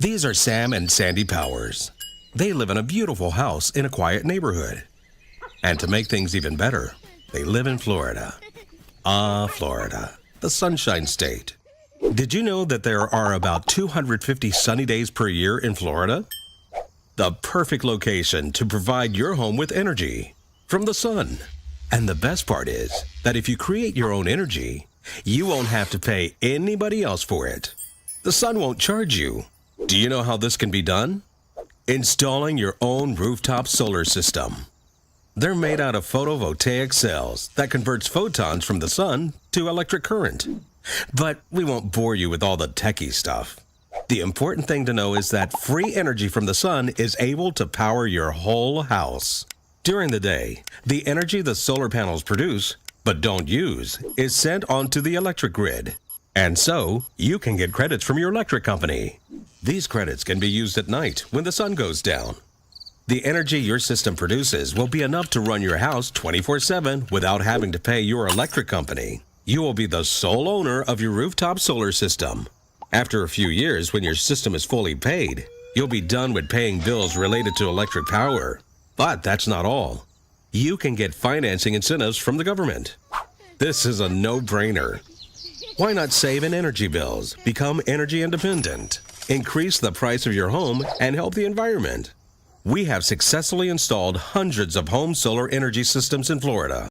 These are Sam and Sandy Powers. They live in a beautiful house in a quiet neighborhood. And to make things even better, they live in Florida. Florida, the Sunshine State. Did you know that there are about 250 sunny days per year in Florida? The perfect location to provide your home with energy from the sun. And the best part is that if you create your own energy, you won't have to pay anybody else for it. The sun won't charge you. Do you know how this can be done? Installing your own rooftop solar system. They're made out of photovoltaic cells that converts photons from the sun to electric current. But we won't bore you with all the techie stuff. The important thing to know is that free energy from the sun is able to power your whole house. During the day, the energy the solar panels produce, but don't use, is sent onto the electric grid. And so, you can get credits from your electric company. These credits can be used at night when the sun goes down. The energy your system produces will be enough to run your house 24/7 without having to pay your electric company. You will be the sole owner of your rooftop solar system. After a few years, when your system is fully paid, you'll be done with paying bills related to electric power. But that's not all. You can get financing incentives from the government. This is a no-brainer. Why not save in energy bills, become energy independent, increase the price of your home, and help the environment? We have successfully installed hundreds of home solar energy systems in Florida.